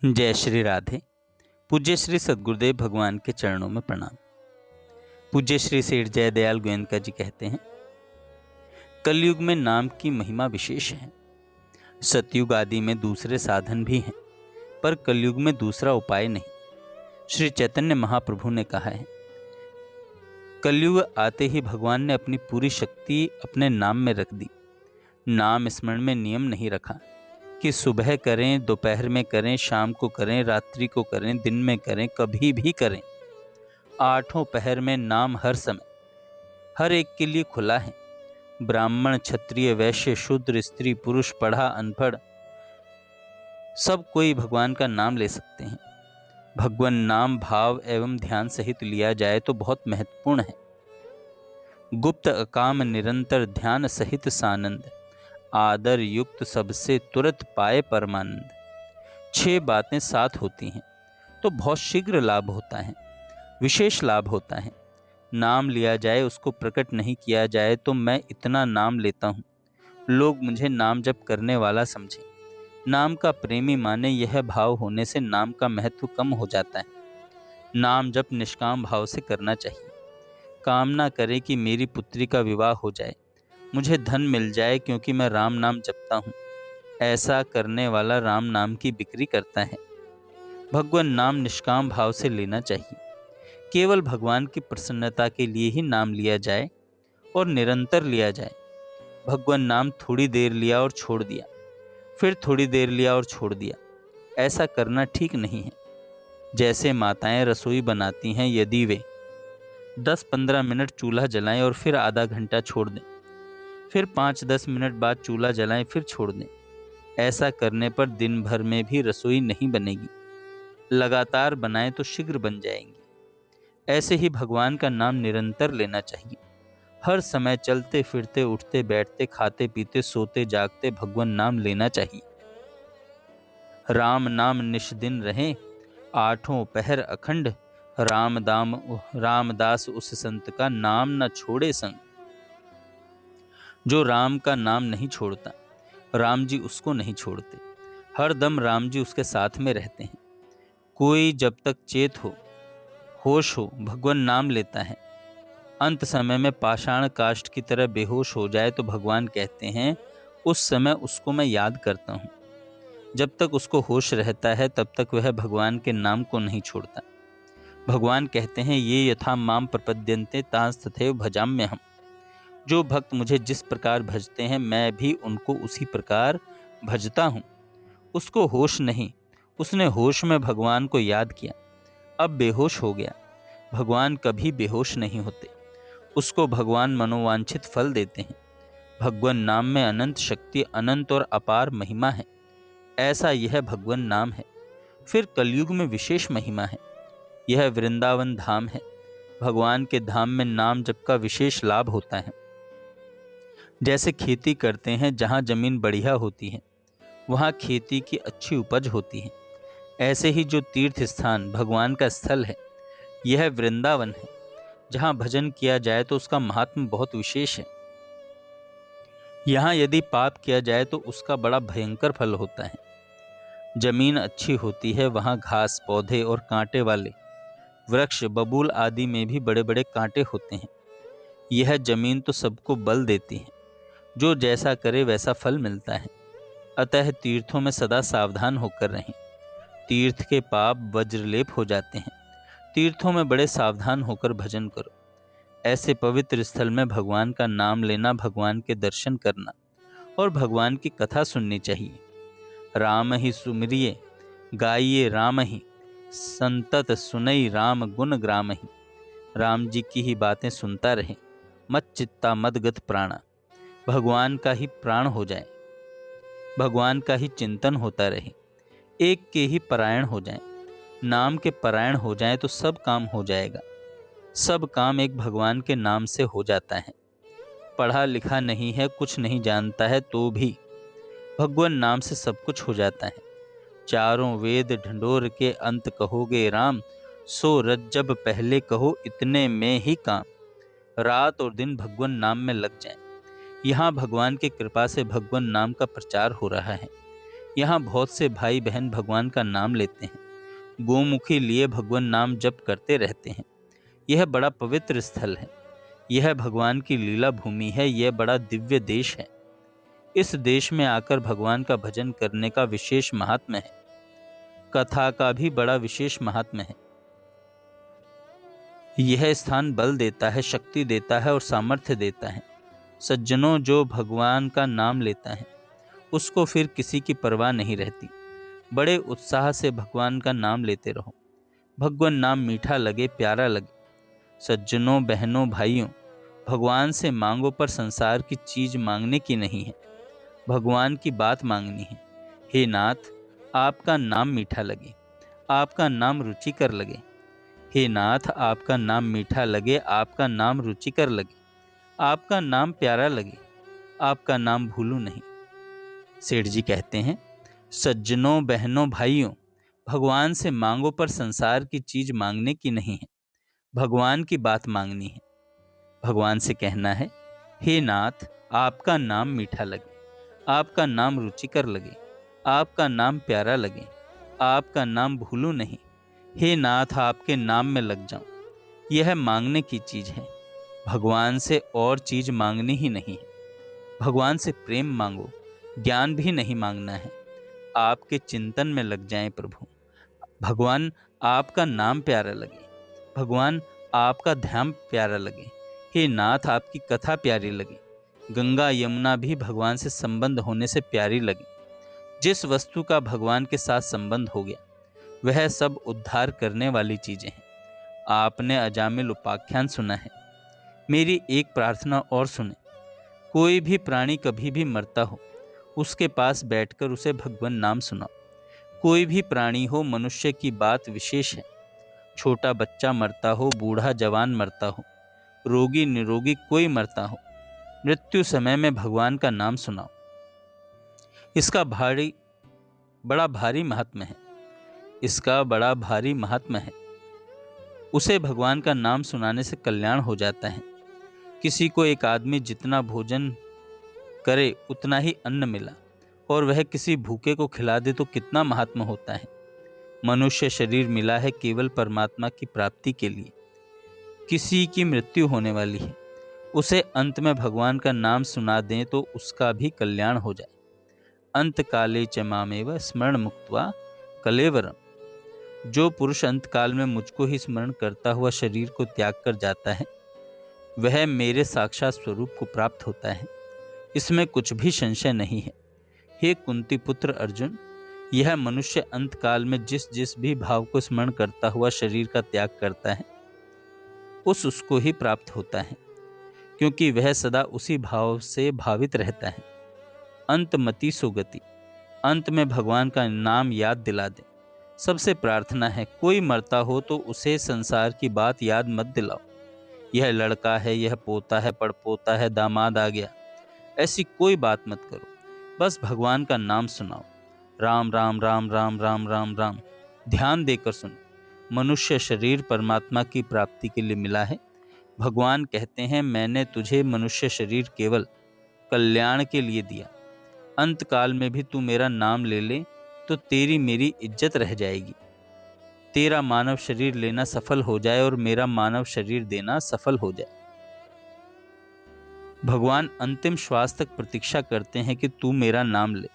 जय श्री राधे। पूज्य श्री सद्गुरुदेव भगवान के चरणों में प्रणाम। पूज्य श्री सेठ जयदयाल गोयनका जी कहते हैं, कलयुग में नाम की महिमा विशेष है। सतयुग आदि में दूसरे साधन भी हैं, पर कलयुग में दूसरा उपाय नहीं। श्री चैतन्य महाप्रभु ने कहा है, कलयुग आते ही भगवान ने अपनी पूरी शक्ति अपने नाम में रख दी। नाम स्मरण में नियम नहीं रखा कि सुबह करें, दोपहर में करें, शाम को करें, रात्रि को करें, दिन में करें, कभी भी करें। आठों पहर में नाम हर समय हर एक के लिए खुला है। ब्राह्मण, क्षत्रिय, वैश्य, शूद्र, स्त्री, पुरुष, पढ़ा, अनपढ़, सब कोई भगवान का नाम ले सकते हैं। भगवान नाम भाव एवं ध्यान सहित लिया जाए तो बहुत महत्वपूर्ण है। गुप्त अकाम निरंतर ध्यान सहित सानंद, आदर युक्त सबसे तुरंत पाए परमानंद। 6 बातें साथ होती हैं तो बहुत शीघ्र लाभ होता है, विशेष लाभ होता है। नाम लिया जाए, उसको प्रकट नहीं किया जाए तो मैं इतना नाम लेता हूँ, लोग मुझे नाम जप करने वाला समझें, नाम का प्रेमी माने, यह भाव होने से नाम का महत्व कम हो जाता है। नाम जप निष्काम भाव से करना चाहिए। कामना करे कि मेरी पुत्री का विवाह हो जाए, मुझे धन मिल जाए क्योंकि मैं राम नाम जपता हूँ, ऐसा करने वाला राम नाम की बिक्री करता है। भगवान नाम निष्काम भाव से लेना चाहिए। केवल भगवान की प्रसन्नता के लिए ही नाम लिया जाए और निरंतर लिया जाए। भगवान नाम थोड़ी देर लिया और छोड़ दिया, फिर थोड़ी देर लिया और छोड़ दिया, ऐसा करना ठीक नहीं है। जैसे माताएं रसोई बनाती हैं, यदि वे 10-15 मिनट चूल्हा जलाएं और फिर आधा घंटा छोड़ दें, फिर 5-10 मिनट बाद चूल्हा जलाएं, फिर छोड़ दें, ऐसा करने पर दिन भर में भी रसोई नहीं बनेगी। लगातार बनाएं तो शीघ्र बन जाएंगी। ऐसे ही भगवान का नाम निरंतर लेना चाहिए। हर समय चलते फिरते, उठते बैठते, खाते पीते, सोते जागते भगवान नाम लेना चाहिए। राम नाम निष्दिन रहे, आठों पहर अखंड, रामदास उस संत का नाम न छोड़े संग। जो राम का नाम नहीं छोड़ता, राम जी उसको नहीं छोड़ते। हर दम राम जी उसके साथ में रहते हैं। कोई जब तक चेत हो, होश हो, भगवान नाम लेता है। अंत समय में पाषाण काष्ठ की तरह बेहोश हो जाए तो भगवान कहते हैं, उस समय उसको मैं याद करता हूँ। जब तक उसको होश रहता है तब तक वह भगवान के नाम को नहीं छोड़ता। भगवान कहते हैं, ये यथा माम प्रपद्यन्ते तांस तथैव भजाम्यहम्। जो भक्त मुझे जिस प्रकार भजते हैं, मैं भी उनको उसी प्रकार भजता हूँ। उसको होश नहीं, उसने होश में भगवान को याद किया, अब बेहोश हो गया। भगवान कभी बेहोश नहीं होते, उसको भगवान मनोवांछित फल देते हैं। भगवान नाम में अनंत शक्ति, अनंत और अपार महिमा है। ऐसा यह भगवान नाम है। फिर कलयुग में विशेष महिमा है। यह वृंदावन धाम है। भगवान के धाम में नाम जप का विशेष लाभ होता है। जैसे खेती करते हैं, जहाँ जमीन बढ़िया होती है वहाँ खेती की अच्छी उपज होती है। ऐसे ही जो तीर्थ स्थान भगवान का स्थल है, यह वृंदावन है। जहाँ भजन किया जाए तो उसका महात्म बहुत विशेष है। यहाँ यदि पाप किया जाए तो उसका बड़ा भयंकर फल होता है। जमीन अच्छी होती है, वहाँ घास, पौधे और कांटे वाले वृक्ष, बबूल आदि में भी बड़े बड़े कांटे होते हैं। यह जमीन तो सबको बल देती है, जो जैसा करे वैसा फल मिलता है। अतः तीर्थों में सदा सावधान होकर रहें। तीर्थ के पाप वज्रलेप हो जाते हैं। तीर्थों में बड़े सावधान होकर भजन करो। ऐसे पवित्र स्थल में भगवान का नाम लेना, भगवान के दर्शन करना और भगवान की कथा सुननी चाहिए। राम ही सुमिरिये गाइए राम ही, संतत सुनई राम गुण ग्राम ही। राम जी की ही बातें सुनता रहे, मत चित्ता मदगत प्राणा। भगवान का ही प्राण हो जाए, भगवान का ही चिंतन होता रहे, एक के ही परायण हो जाए। नाम के परायण हो जाए तो सब काम हो जाएगा। सब काम एक भगवान के नाम से हो जाता है। पढ़ा लिखा नहीं है, कुछ नहीं जानता है, तो भी भगवान नाम से सब कुछ हो जाता है। चारों वेद ढंढोर के अंत कहोगे राम, सो रज्जब पहले कहो इतने में ही काम। रात और दिन भगवान नाम में लग जाएं। यहाँ भगवान की कृपा से भगवान नाम का प्रचार हो रहा है। यहाँ बहुत से भाई बहन भगवान का नाम लेते हैं, गोमुखी लिए भगवान नाम जप करते रहते हैं। यह बड़ा पवित्र स्थल है, यह भगवान की लीला भूमि है, यह बड़ा दिव्य देश है। इस देश में आकर भगवान का भजन करने का विशेष महात्म्य है। कथा का भी बड़ा विशेष महात्म्य है। यह स्थान बल देता है, शक्ति देता है और सामर्थ्य देता है। सज्जनों, जो भगवान का नाम लेता है उसको फिर किसी की परवाह नहीं रहती। बड़े उत्साह से भगवान का नाम लेते रहो। भगवान नाम मीठा लगे, प्यारा लगे। सज्जनों, बहनों, भाइयों, भगवान से मांगो, पर संसार की चीज मांगने की नहीं है, भगवान की बात मांगनी है। हे नाथ, आपका नाम मीठा लगे, आपका नाम रुचिकर लगे। हे नाथ, आपका नाम मीठा लगे, आपका नाम रुचिकर लगे, आपका नाम प्यारा लगे, आपका नाम भूलूं नहीं। सेठ जी कहते हैं, सज्जनों, बहनों, भाइयों, भगवान से मांगो, पर संसार की चीज मांगने की नहीं है, भगवान की बात मांगनी है। भगवान से कहना है, हे नाथ, आपका नाम मीठा लगे, आपका नाम रुचिकर लगे, आपका नाम प्यारा लगे, आपका नाम भूलूं नहीं। हे नाथ, आपके नाम में लग जाऊं। यह मांगने की चीज है, भगवान से और चीज मांगनी ही नहीं है। भगवान से प्रेम मांगो, ज्ञान भी नहीं मांगना है। आपके चिंतन में लग जाएं प्रभु। भगवान आपका नाम प्यारा लगे, भगवान आपका ध्यान प्यारा लगे। हे नाथ, आपकी कथा प्यारी लगे। गंगा यमुना भी भगवान से संबंध होने से प्यारी लगी। जिस वस्तु का भगवान के साथ संबंध हो गया वह सब उद्धार करने वाली चीजें हैं। आपने अजामिल उपाख्यान सुना है, मेरी एक प्रार्थना और सुने। कोई भी प्राणी कभी भी मरता हो, उसके पास बैठकर उसे भगवान नाम सुनाओ। कोई भी प्राणी हो, मनुष्य की बात विशेष है। छोटा बच्चा मरता हो, बूढ़ा जवान मरता हो, रोगी निरोगी कोई मरता हो, मृत्यु समय में भगवान का नाम सुनाओ। इसका बड़ा भारी महात्म्य है। इसका बड़ा भारी महात्म्य है। उसे भगवान का नाम सुनाने से कल्याण हो जाता है। किसी को एक आदमी जितना भोजन करे उतना ही अन्न मिला और वह किसी भूखे को खिला दे तो कितना महात्मा होता है। मनुष्य शरीर मिला है केवल परमात्मा की प्राप्ति के लिए। किसी की मृत्यु होने वाली है, उसे अंत में भगवान का नाम सुना दें तो उसका भी कल्याण हो जाए। अंत काले च मामेव स्मरण मुक्त्वा कलेवरम। जो पुरुष अंत काल में मुझको ही स्मरण करता हुआ शरीर को त्याग कर जाता है वह मेरे साक्षात स्वरूप को प्राप्त होता है। इसमें कुछ भी संशय नहीं है। हे कुंती पुत्र अर्जुन, यह मनुष्य अंत काल में जिस जिस भी भाव को स्मरण करता हुआ शरीर का त्याग करता है उसको ही प्राप्त होता है, क्योंकि वह सदा उसी भाव से भावित रहता है। अंतमति सुगति, अंत में भगवान का नाम याद दिला दे। सबसे प्रार्थना है, कोई मरता हो तो उसे संसार की बात याद मत दिलाओ। यह लड़का है, यह पोता है, पड़पोता है, दामाद आ गया, ऐसी कोई बात मत करो। बस भगवान का नाम सुनाओ। राम राम राम राम राम राम राम ध्यान देकर सुनो। मनुष्य शरीर परमात्मा की प्राप्ति के लिए मिला है। भगवान कहते हैं, मैंने तुझे मनुष्य शरीर केवल कल्याण के लिए दिया। अंत काल में भी तू मेरा नाम ले ले तो तेरी मेरी इज्जत रह जाएगी। तेरा मानव शरीर लेना सफल हो जाए और मेरा मानव शरीर देना सफल हो जाए। भगवान अंतिम श्वास तक प्रतीक्षा करते हैं कि तू मेरा नाम ले,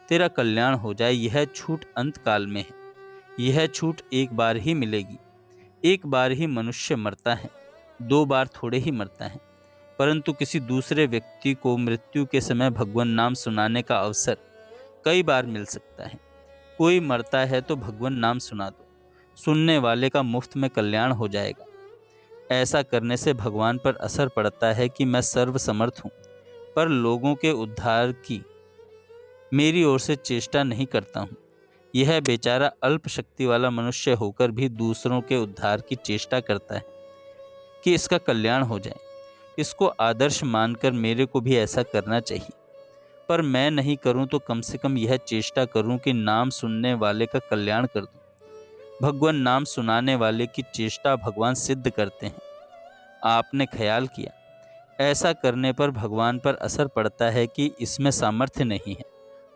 तेरा कल्याण हो जाए। यह छूट अंत काल में है। यह छूट एक बार ही मिलेगी। एक बार ही मनुष्य मरता है, 2 बार थोड़े ही मरता है, परंतु किसी दूसरे व्यक्ति को मृत्यु के समय भगवान नाम सुनाने का अवसर कई बार मिल सकता है। कोई मरता है तो भगवान नाम सुना दो, सुनने वाले का मुफ्त में कल्याण हो जाएगा। ऐसा करने से भगवान पर असर पड़ता है कि मैं सर्वसमर्थ हूँ, पर लोगों के उद्धार की मेरी ओर से चेष्टा नहीं करता हूँ। यह बेचारा अल्प शक्ति वाला मनुष्य होकर भी दूसरों के उद्धार की चेष्टा करता है कि इसका कल्याण हो जाए। इसको आदर्श मानकर मेरे को भी ऐसा करना चाहिए, पर मैं नहीं करूं तो कम से कम यह चेष्टा करूं कि नाम सुनने वाले का कल्याण कर दूं। भगवान नाम सुनाने वाले की चेष्टा भगवान सिद्ध करते हैं। आपने ख्याल किया, ऐसा करने पर भगवान पर असर पड़ता है कि इसमें सामर्थ्य नहीं है,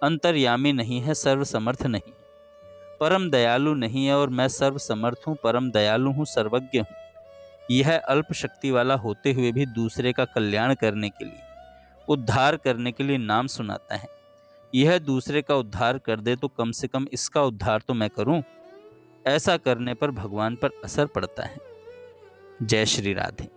अंतर्यामी नहीं है, सर्वसमर्थ नहीं, परम दयालु नहीं है, और मैं सर्वसमर्थ हूँ, परम दयालु हूँ, सर्वज्ञ हूँ। यह अल्प शक्ति वाला होते हुए भी दूसरे का कल्याण करने के लिए, उद्धार करने के लिए नाम सुनाता है। यह दूसरे का उद्धार कर दे तो कम से कम इसका उद्धार तो मैं करूं। ऐसा करने पर भगवान पर असर पड़ता है। जय श्री राधे।